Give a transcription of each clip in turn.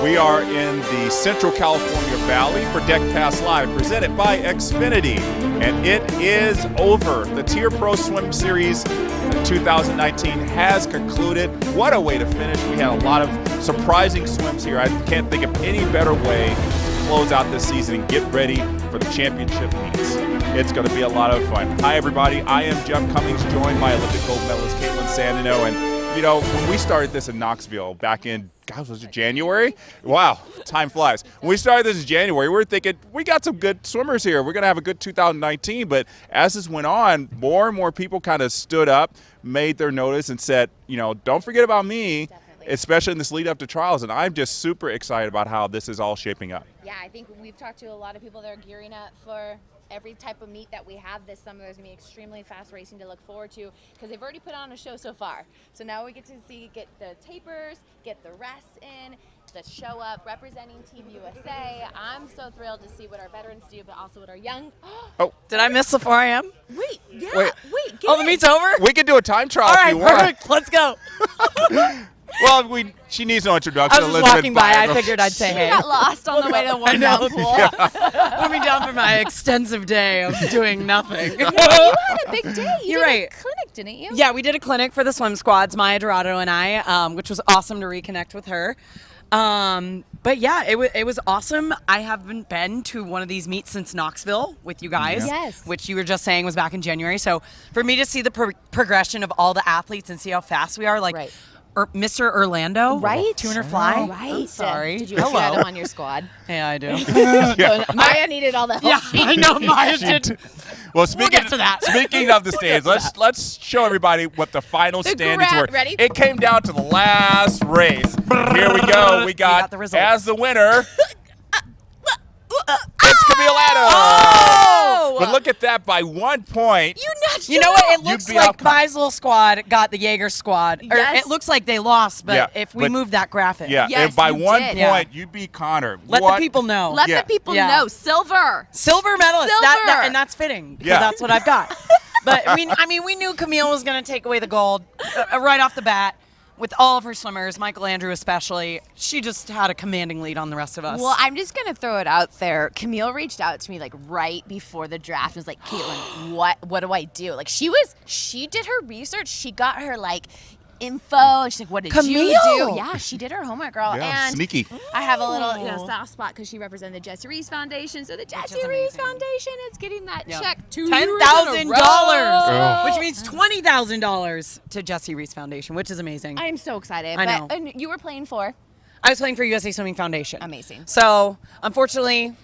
We are in the Central California Valley for Deck Pass Live, presented by Xfinity. And it is over. The TYR Pro Swim Series 2019 has concluded. What a way to finish. We had a lot of surprising swims here. I can't think of any better way to close out this season and get ready for the championship meets. It's going to be a lot of fun. Hi, everybody. I am Jeff Commings, joined by Olympic gold medalist Kaitlin Sandeno. And, you know, when we started this in Knoxville back in, God, was it January? Wow, time flies. When we started this in January, we were thinking, we got some good swimmers here. We're going to have a good 2019. But as this went on, more and more people kind of stood up, made their notice, and said, you know, don't forget about me. Definitely. Especially in this lead up to trials. And I'm just super excited about how this is all shaping up. Yeah, I think we've talked to a lot of people that are gearing up for every type of meet that we have this summer. There's going to be extremely fast racing to look forward to because they've already put on a show so far. So now we get to get the tapers, get the rests in, the show up representing Team USA. I'm so thrilled to see what our veterans do, but also what our young. Oh, did I miss the 4 a.m.? Wait. Oh, the meet's over? We can do a time trial All if right, you want. perfect. Let's go. Well, she needs no introduction. I was just walking by. I figured I'd say hey. We got lost on the way to the warm-down pool. Warming down for my extensive day of doing nothing. You had a big day. You're did right. A clinic, didn't you? Yeah, we did a clinic for the swim squads, Maya Dorado and I, which was awesome to reconnect with her. But yeah, it was awesome. I haven't been to one of these meets since Knoxville with you guys, Yes. which you were just saying was back in January. So for me to see the progression of all the athletes and see how fast we are, like Right. Mr. Orlando, Right. 200 fly. Right. I'm sorry. Did you wish you had him on your squad? Yeah, I do. Maya needed all the help. Yeah, I know Maya did. Well, speaking, get to that. Speaking of the stands, let's show everybody what the final standings were. Ready? It came down to the last race. Here we go. We got the results. as the winner. It's Camille Adams. Oh! But look at that, by 1 point. You know what? It You'd looks be like outcome. Beisel squad got the Jaeger squad. Or Yes. it looks like they lost, but Yeah, if we but- move that graphic. Yeah, Yes, and by you 1 did. point, you beat Connor. Let What? the people know. Let Yeah. the people Yeah. know. Silver. Silver medalist. Silver. And that's fitting because Yeah. that's what I've got. But we knew Camille was going to take away the gold right off the bat. With all of her swimmers, Michael Andrew especially, she just had a commanding lead on the rest of us. Well, I'm just going to throw it out there. Camille reached out to me like right before the draft and was like, Kaitlin, what do I do? Like she did her research. She got her like info and she's like, what did you Camille? do? Yeah, she did her homework, girl. Yeah, and sneaky. I have a little soft spot because she represented the Jesse Reese Foundation. So the Jesse Reese amazing. Foundation is getting that check $10,000, which means $20,000 to Jesse Reese Foundation, which is amazing. I am so excited. I know. And you were playing for? I was playing for USA Swimming Foundation. Amazing. So, unfortunately,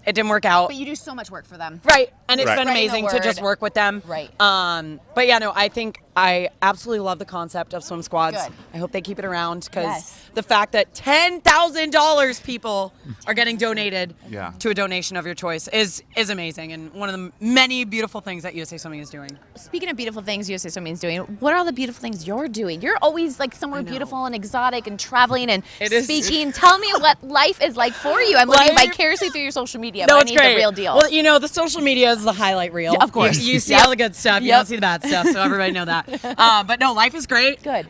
it didn't work out. But you do so much work for them. Right, and it's Right. been Spreading the amazing to just word. work with them. Right. But yeah, no, I think I absolutely love the concept of swim squads. Good. I hope they keep it around because Yes. the fact that $10,000 people are getting donated Yeah. to a donation of your choice is amazing and one of the many beautiful things that USA Swimming is doing. Speaking of beautiful things USA Swimming is doing, what are all the beautiful things you're doing? You're always like somewhere I know. beautiful and exotic and traveling and It is. speaking. Tell me what life is like for you. I'm living Life- vicariously through your social media, No, but I it's need great. the real deal. Well, you know, the social media is the highlight reel. Yeah, of course. You see Yep. all the good stuff. You Yep. don't see the bad stuff, so everybody know that. But no, life is great. Good.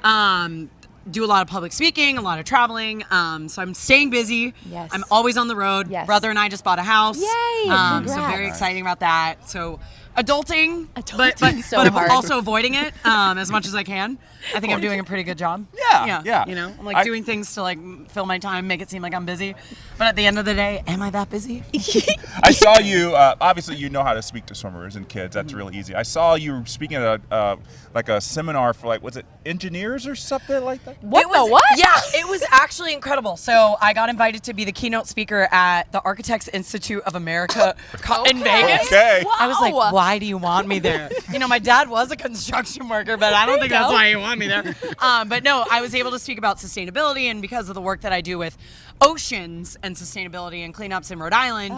Do a lot of public speaking, a lot of traveling. So I'm staying busy. Yes. I'm always on the road. Yes. Brother and I just bought a house. Yay, So congrats. very exciting about that. So adulting, Adulting's so but hard. also avoiding it as much as I can. I think I'm doing a pretty good job. Yeah. You know, I'm like doing things to like fill my time, make it seem like I'm busy. But at the end of the day, am I that busy? I saw you, obviously you know how to speak to swimmers and kids. That's really easy. I saw you speaking at like a seminar for was it engineers or something like that? what It was, the what? Yeah, it was actually incredible. So I got invited to be the keynote speaker at the Architects Institute of America in Vegas. Okay. I was like, Wow. why do you want me there? You know, my dad was a construction worker, but I don't think that's why you want me there. But no, I was able to speak about sustainability, and because of the work that I do with oceans and sustainability and cleanups in Rhode Island,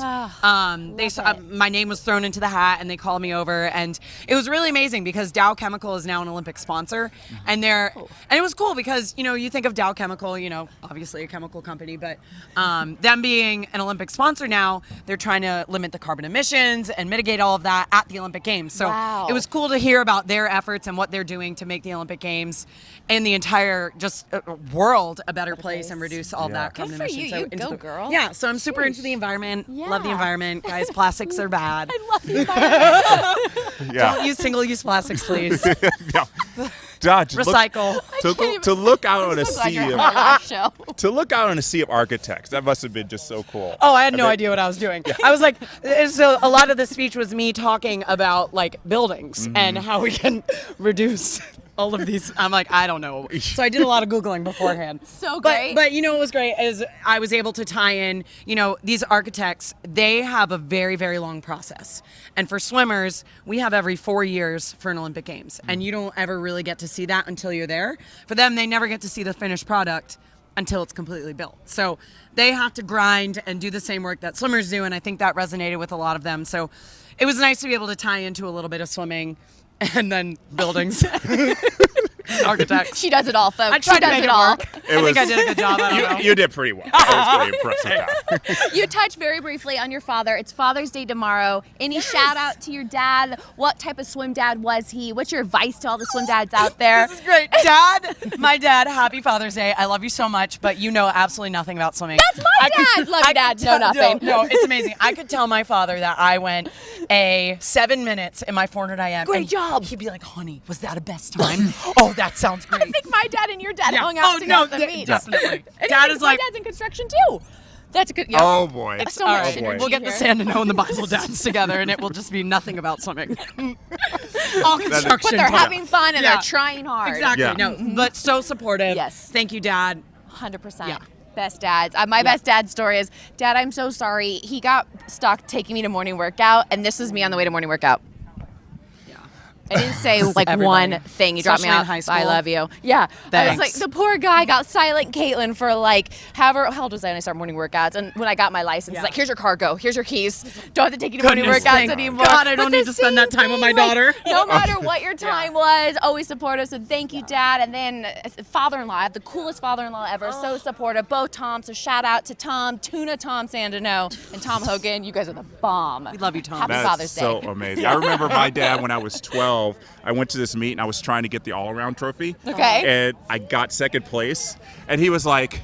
my name was thrown into the hat, and they called me over, and it was really amazing because Dow Chemical is now an Olympic sponsor, and it was cool because you think of Dow Chemical, obviously a chemical company, but them being an Olympic sponsor now, they're trying to limit the carbon emissions and mitigate all of that at the Olympic Games. So Wow. it was cool to hear about their efforts and what they're doing to make the Olympic Games and the entire world a better place and reduce all that carbon Good for definition. you. So You into go, the, girl. Yeah, so I'm super into the environment. Love the Yeah. environment, guys. Plastics are bad. I love the environment. Yeah. Don't use single-use plastics, please. Yeah. Dodge, Recycle. to look out on a I'm so glad sea you're of on our last show. to look out on a sea of architects. That must have been just so cool. Oh, I had no idea what I was doing. I was like, so a lot of the speech was me talking about like buildings and how we can reduce all of these. I'm like, I don't know. So I did a lot of Googling beforehand. So But, great. but you know what was great is I was able to tie in, you know, these architects, they have a very, very long process. And for swimmers, we have every 4 years for an Olympic Games. And you don't ever really get to see that until you're there. For them, they never get to see the finished product until it's completely built. So they have to grind and do the same work that swimmers do. And I think that resonated with a lot of them. So it was nice to be able to tie into a little bit of swimming and then buildings. Architects. She does it all, folks. I tried She to does make it it all. work. I think I did a good job. I don't know. You did pretty well. I was pretty impressed with that. You touched very briefly on your father. It's Father's Day tomorrow. Any shout out to your dad? What type of swim dad was he? What's your advice to all the swim dads out there? This is great. Dad, my dad, happy Father's Day. I love you so much, but you know absolutely nothing about swimming. That's my dad. Love you, Dad. Know nothing. No, it's amazing. I could tell my father that I went 7 minutes in my 400 IM. Great and job. He'd be like, honey, was that a best time? Oh, that sounds I great. think my dad and your dad Yeah. hung out Oh, together. no, to meet. definitely. And Dad is my like, dad's in construction too. That's a good. Yeah. Oh boy. It's so all much right, synergy we'll get the here. Sandeno and the Beisel dads together, and it will just be nothing about swimming. All construction. But they're talk. having fun and Yeah. they're trying hard. Exactly. Yeah. No, but so supportive. Yes. Thank you, Dad. 100%. Yeah. Best dads. My best dad story is, Dad, I'm so sorry. He got stuck taking me to morning workout, and this was me on the way to morning workout. I didn't say like everybody. one thing. You dropped me Especially in out. high I school. love you. Yeah. I was Thanks. like, the poor guy got silent Kaitlin for like, how old was I when I started morning workouts? And when I got my license, Yeah. it's like, here's your cargo, here's your keys. Don't have to take you to morning Goodness, workouts thank anymore. God I don't But need the to spend that same time with my thing, like, daughter. no matter what your time was, always supportive. So thank you, Dad. And then father-in-law, I have the coolest father-in-law ever. So supportive. Both Toms. So shout out to Tom, Tuna Tom Sandeno, and Tom Hogan. You guys are the bomb. We love you, Tom. Happy That's Father's Day. so amazing. I remember my dad when I was 12. I went to this meet and I was trying to get the all-around trophy. Okay. And I got second place. And he was like,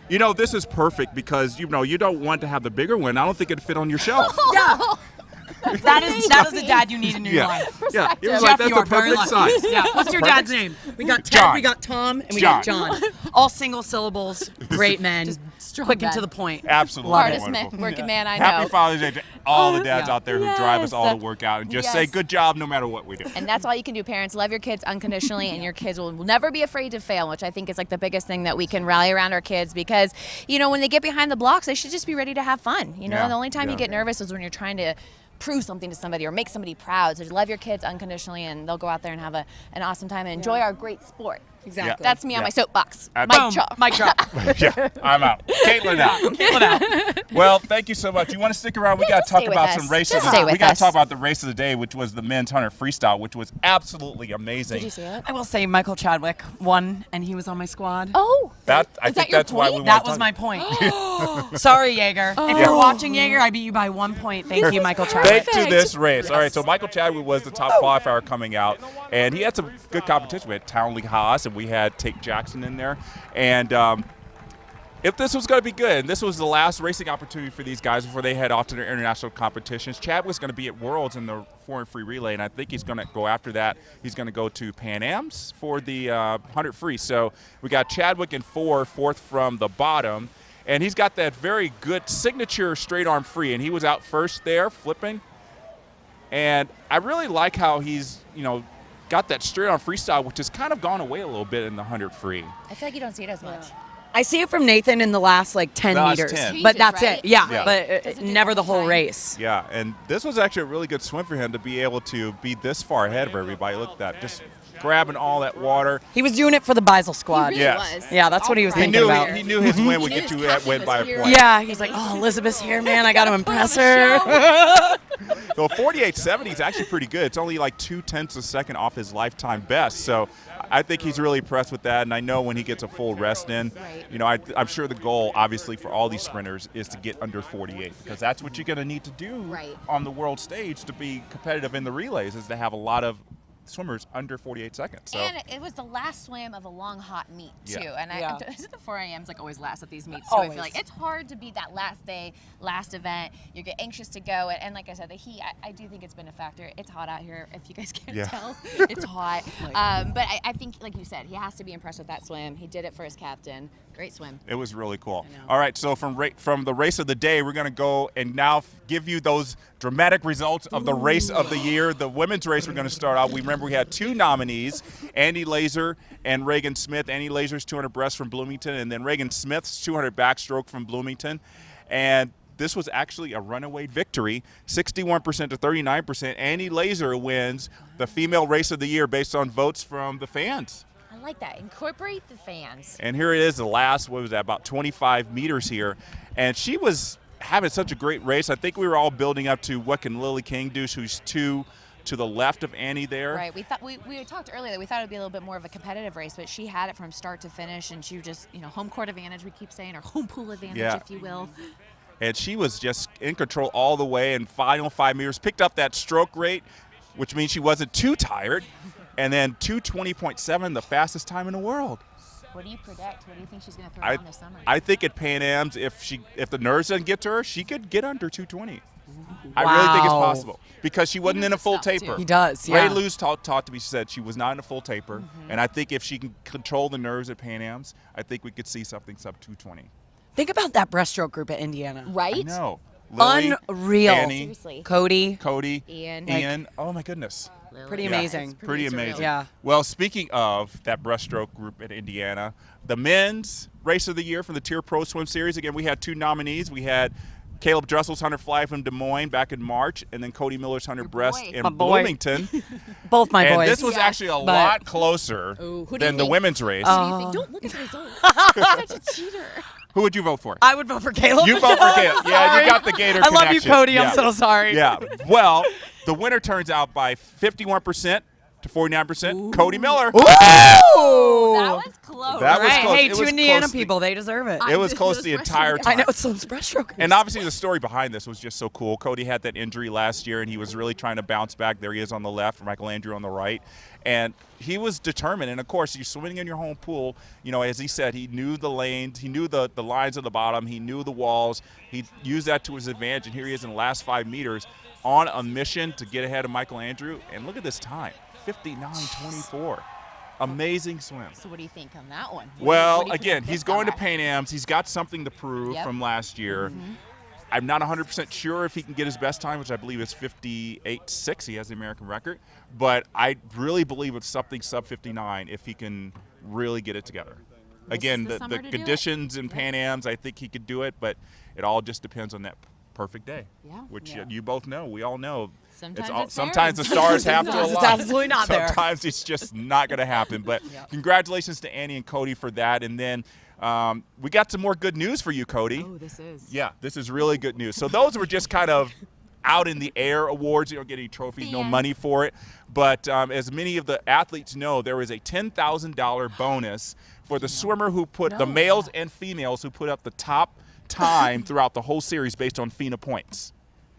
you know, this is perfect because, you know, you don't want to have the bigger one. I don't think it'd fit on your shelf. Yeah. That is the dad you need in your Yeah. life. Yeah. He was Jeff, like, that's you the are very perfect lucky. size. Yeah. What's your dad's name? We got Ted, John. we got Tom, and we John. got John. All single syllables, great men, strong quick and men. to the point. Absolutely Love Hardest wonderful. working man I know. Happy Father's Day to all the dads Yeah. out there who drive us all to Yes. work out and just say Yes. good job no matter what we do. And that's all you can do, parents. Love your kids unconditionally, and your kids will never be afraid to fail, which I think is like the biggest thing that we can rally around our kids because, you know, when they get behind the blocks, they should just be ready to have fun. You know, Yeah. the only time you Yeah. get nervous is when you're trying to prove something to somebody or make somebody proud. So love your kids unconditionally, and they'll go out there and have an awesome time and enjoy our great sport. Exactly. That's me on Yeah. my soapbox. Boom. Mic drop. Mic drop. Yeah, I'm out. Caitlin out. Caitlin out. Well, thank you so much. You want to stick around? We Yeah, got to just talk stay with about us. some races. Just stay with We got us. to talk about the race of the day, which was the men's 100 freestyle, which was absolutely amazing. Did you see it? I will say Michael Chadwick won, and he was on my squad. Oh, That I is think that your that's why we point? want That to was talk. my point. Sorry, Jaeger. If you're watching Jaeger, I beat you by 1 point. Thank you, Michael Chadwick. Thanks to this race. All right, so Michael Chadwick was the top qualifier coming out, and he had some good competition. We had Townley Haas, and we had Tate Jackson in there. And if this was going to be good, and this was the last racing opportunity for these guys before they head off to their international competitions, Chadwick's going to be at Worlds in the foreign free relay, and I think he's going to go after that. He's going to go to Pan Am's for the 100 free. So we got Chadwick in fourth from the bottom, and he's got that very good signature straight arm free, and he was out first there flipping. And I really like how he's, got that straight arm freestyle, which has kind of gone away a little bit in the 100 free. I feel like you don't see it as much. I see it from Nathan in the last 10 Last meters, 10. but that's Right? it. Yeah, Yeah. but Doesn't do never the the whole whole time. race. Yeah, and this was actually a really good swim for him to be able to be this far ahead of everybody. Look at that, just grabbing all that water. He was doing it for the Beisel squad. He really Yes. was. Yeah, that's what he was He thinking knew about. he knew his win would He get knew you his that win passion by a was here. point. Yeah, he's like, oh, Elizabeth's here, man. I got to impress her. Well, 48.70 is actually pretty good. It's only like 0.2 seconds off his lifetime best. So I think he's really impressed with that. And I know when he gets a full rest in, Right. I'm sure the goal, obviously, for all these sprinters is to get under 48 because that's what you're going to need to do Right. on the world stage to be competitive in the relays is to have a lot of swimmers under 48 seconds. So. And it was the last swim of a long, hot meet, too. Yeah. And is it the 4 a.m.s like always last at these meets, too? Always. I feel like it's hard to beat that last day, last event. You get anxious to go. And like I said, the heat, I do think it's been a factor. It's hot out here, if you guys can't tell. It's hot. But I think, like you said, he has to be impressed with that swim. He did it for his captain. Great swim. It was really cool. All right, so from the race of the day, we're going to go and now give you those dramatic results of the race of the year. The women's race, we're going to start out. We remember we had 2 nominees, Andy Laser and Reagan Smith. Andy Laser's 200 breast from Bloomington, and then Reagan Smith's 200 backstroke from Bloomington. And this was actually a runaway victory, 61% to 39%. Andy Laser wins the female race of the year based on votes from the fans. I like that. Incorporate the fans. And here it is, the last, what was that, about 25 meters here. And she was having such a great race. I think we were all building up to what can Lily King do, who's 2 to the left of Annie there. Right. We thought we had talked earlier that we thought it would be a little bit more of a competitive race, but she had it from start to finish, and she just, home court advantage, we keep saying, or home pool advantage, if you will. And she was just in control all the way, and final 5 meters, picked up that stroke rate, which means she wasn't too tired. And then 2:20.7, the fastest time in the world. What do you predict? What do you think she's going to throw on this summer? I think at Pan Am's, if the nerves doesn't get to her, she could get under 2:20. I really think it's possible because she wasn't in a full taper. He does, yeah. Ray Lou's talked to me. She said she was not in a full taper, and I think if she can control the nerves at Pan Am's, I think we could see something sub 2:20. Think about that breaststroke group at Indiana. Right? I know. Lily, Unreal. Annie, Seriously. Cody. Ian. Oh my goodness. Pretty amazing. It's Pretty surreal. amazing. Yeah. Well, speaking of that breaststroke group at Indiana, the men's race of the year from the TYR Pro Swim Series, again, we had 2 nominees. We had Caleb Dressel's 100 fly from Des Moines back in March, and then Cody Miller's 100 breast boy. in My boy. Bloomington. Both my And boys. this was actually a lot closer Ooh, who do you than the think? women's race. What do you think? Don't look at the results. You're such a cheater. Who would you vote for? I would vote for Caleb. You vote for Caleb. Yeah, you got the Gator I love you, connection. Cody. Yeah. I'm so sorry. Yeah. Well, the winner turns out by 51% to 49%. Cody Miller. Ooh. That was close. That was Right. close. Hey, It 2 was Indiana close to- people, they deserve it. It was close Those the entire breaststroke time. I know, it's those breaststrokers. And obviously the story behind this was just so cool. Cody had that injury last year, and he was really trying to bounce back. There he is on the left, Michael Andrew on the right. And he was determined. And, of course, you're swimming in your home pool. You know, as he said, he knew the lanes. He knew the lines at the bottom. He knew the walls. He used that to his advantage. And here he is in the last 5 meters on a mission to get ahead of Michael Andrew. And look at this time, 59:24. Amazing swim. So what do you think on that one? Well, What do you again, predict he's this going to summer? Pan Am's. He's got something to prove Yep. from last year. I'm not 100% sure if he can get his best time, which I believe is 58.6. He has the American record. But I really believe it's something sub 59 if he can really get it together. Again, the the summer to do it. conditions in Pan Am's, I think he could do it, but it all just depends on that perfect day. Yeah. Which you both know. We all know. Sometimes all, it's sometimes the there. stars have to Sometimes align. it's absolutely not there. Sometimes it's just not going to happen. But congratulations to Annie and Cody for that. And then we got some more good news for you, Cody. Oh, this is. Yeah, this is really good news. So those were just kind of out in the air awards. You don't get any trophies, no Fans. money for it. But as many of the athletes know, there is a $10,000 bonus for the swimmer who put the males and females who put up the top time throughout the whole series based on FINA points.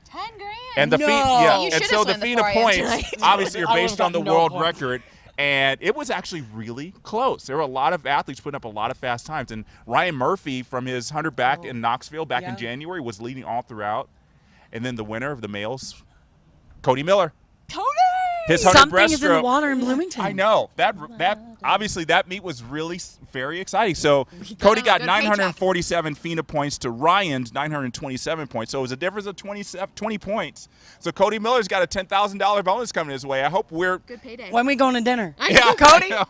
10 grand. And the No. yeah, You and should've so the swam the FINA 4 a.m. points tonight. obviously are I based would've on the gotten no world points. record. And it was actually really close. There were a lot of athletes putting up a lot of fast times. And Ryan Murphy from his 100 back in Knoxville back in January was leading all throughout. And then the winner of the males, Cody Miller. Cody! His 100 Something is in the breaststroke. water in Bloomington. I know. That obviously that meet was really very exciting. So Cody got good 947 FINA points to Ryan's 927 points. So it was a difference of 20 points. So Cody Miller's got a $10,000 bonus coming his way. I hope we're Good payday. When we going to dinner? yeah, Cody? I know.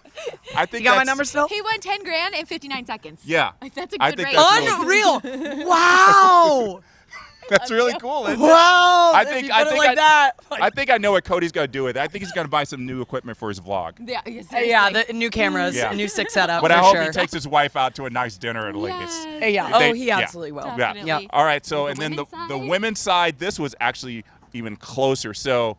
I think You got my that's- number still? He won 10 grand in 59 seconds. Yeah. Like, that's a I good think rate. that's really- Unreal. Wow. That's really cool. Isn't it? Wow. I if think you I put it think like I, that. I think I know what Cody's going to do with it. I think he's going to buy some new equipment for his vlog. Yeah, Yeah, the new cameras, Yeah. new stick setup But for I hope sure. he takes his wife out to a nice dinner at Lingus. Yeah. They- Oh, he yeah. absolutely will. Yeah. Definitely. Yeah. All right. So, The and then women's the side? women's side, this was actually even closer. So,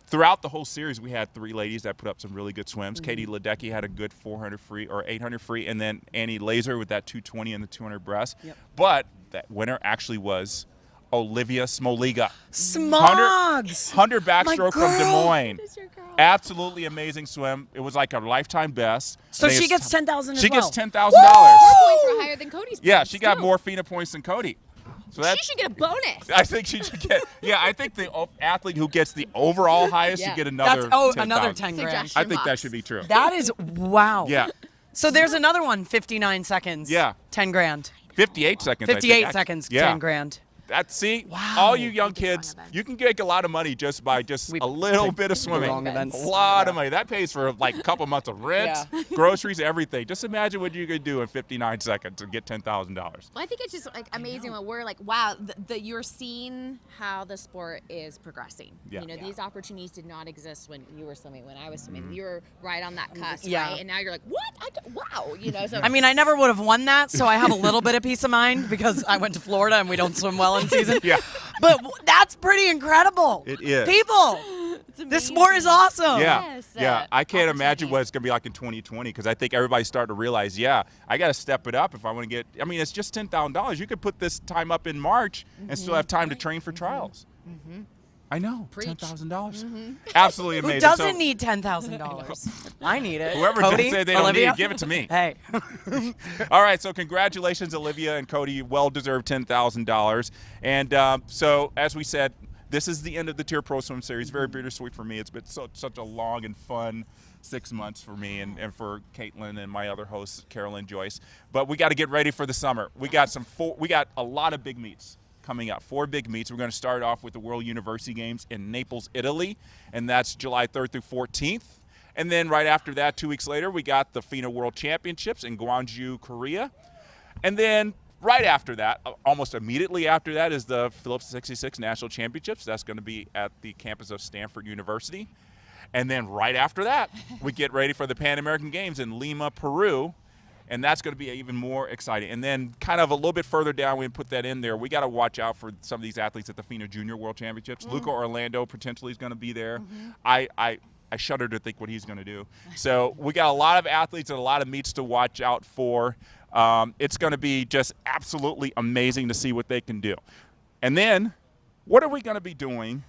throughout the whole series, we had 3 ladies that put up some really good swims. Katie Ledecky had a good 400 free or 800 free, and then Annie Laser with that 220 and the 200 breast. Yep. But that winner actually was Olivia Smoliga. Smogs! 100 backstroke from Des girl. Moines. That is your girl. Absolutely amazing swim. It was like a lifetime best. So I think she it's- gets $10,000 as She well. gets $10,000. Her points were higher than Cody's. Yeah, points, she got too. more FINA points than Cody. So She that's, should get a bonus. I think she should get. Yeah, I think the athlete who gets the overall highest Yeah. should get another. That's another 10,000. 10 grand. Suggestion. I think that box. should be true. That is wow. Yeah, So there's another one, 59 seconds. Yeah. 10 grand. 58 seconds. I think, 58 actually. seconds, Yeah. 10 grand. That's Wow. all you young We did wrong kids, events. you can make a lot of money just by We a little picked bit of the swimming. wrong events. A lot of money. That pays for like a couple months of rent, Yeah. groceries, everything. Just imagine what you could do in 59 seconds and get $10,000. Well, I think it's just like amazing when we're like, wow, you're seeing how the sport is progressing. Yeah. You know, these opportunities did not exist when you were swimming, when I was swimming. You were right on that cusp, Yeah. right? And now you're like, what? Wow, you know. So I mean, I never would have won that, so I have a little bit of peace of mind because I went to Florida and we don't swim well in season. Yeah. But that's pretty incredible. It is. People, this sport is awesome. Yeah, Yes, yeah. I can't imagine opportunities. what it's going to be like in 2020 because I think everybody's starting to realize, yeah, I got to step it up if I want to get. I mean, it's just $10,000. You could put this time up in March and still have time to train for trials. I know, Preach. $10,000. Absolutely amazing. Who doesn't So, need $10,000? I need it. Whoever Cody, say they don't Olivia? need it, give it to me. Hey. All right, so congratulations, Olivia and Cody. Well-deserved $10,000. And so, as we said, this is the end of the TYR Pro Swim Series. Very bittersweet for me. It's been such a long and fun 6 months for me and for Kaitlin and my other hosts, Carolyn Joyce. But we got to get ready for the summer. We got a lot of big meets coming up. 4 big meets. We're going to start off with the World University Games in Naples, Italy, and that's July 3rd through 14th. And then right after that, 2 weeks later, we got the FINA World Championships in Gwangju, Korea. And then right after that, almost immediately after that, is the Phillips 66 National Championships. That's going to be at the campus of Stanford University. And then right after that, we get ready for the Pan American Games in Lima, Peru. And that's going to be even more exciting. And then kind of a little bit further down, we put that in there. We got to watch out for some of these athletes at the FINA Junior World Championships. Luca Orlando potentially is going to be there. I shudder to think what he's going to do. So we got a lot of athletes and a lot of meets to watch out for. It's going to be just absolutely amazing to see what they can do. And then what are we going to be doing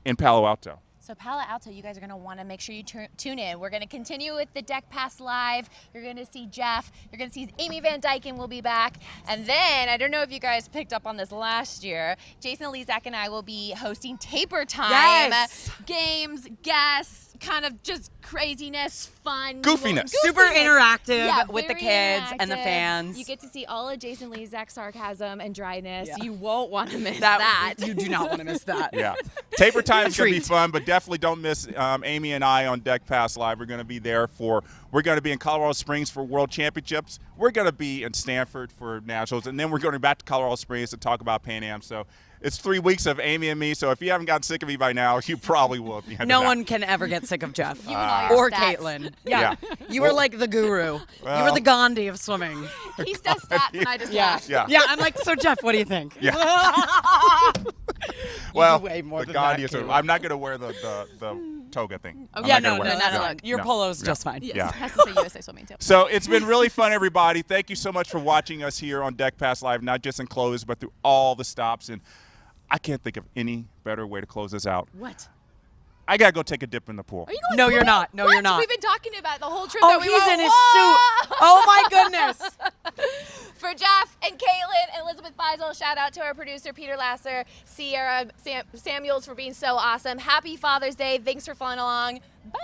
in Palo Alto? So Palo Alto, you guys are going to want to make sure you tune in. We're going to continue with the Deck Pass Live. You're going to see Jeff. You're going to see Amy Van Dyken will be back. And then, I don't know if you guys picked up on this last year, Jason Lezak and I will be hosting Taper Time. Yes. Games, guests, kind of just craziness, fun. Goofiness. Super interactive Yeah, with the very kids and the interactive. fans. You get to see all of Jason Lezak's sarcasm and dryness. Yeah. You won't want to miss that. You do not want to miss that. Yeah. Taper time is going to be Treat. fun, but definitely don't miss Amy and I on Deck Pass Live. We're going to be there we're going to be in Colorado Springs for World Championships. We're going to be in Stanford for Nationals, and then we're going back to Colorado Springs to talk about Pan Am. So it's 3 weeks of Amy and me, so if you haven't gotten sick of me by now, you probably will at the end No of that. one can ever get sick of Jeff. You and all your Or stats. Caitlin. Yeah. Yeah. You were like the guru. you Well- were the Gandhi of swimming. He does stats and I just laugh. Yeah. Yeah, I'm like, so Jeff, what do you think? Yeah. You Well, do way more the than Gandhi that, is Caitlin. I'm not going to wear the toga thing. I'm Yeah, not gonna no, wear no, it. not no. a look. Your No. polo's Yeah. just fine. Yes, Yeah. it has to say USA Swimming too. So it's been really fun, everybody. Thank you so much for watching us here on Deck Pass Live, not just in Clovis, but through all the stops. And I can't think of any better way to close this out. What? I got to go take a dip in the pool. Are you going No, you're swimming? not. No, What? you're not. We've been talking about the whole trip Oh, that we he's were in his suit. Oh, my goodness. For Jeff and Caitlin and Elizabeth Beisel, shout out to our producer, Peter Lasser, Sierra Samuels for being so awesome. Happy Father's Day. Thanks for following along. Bye.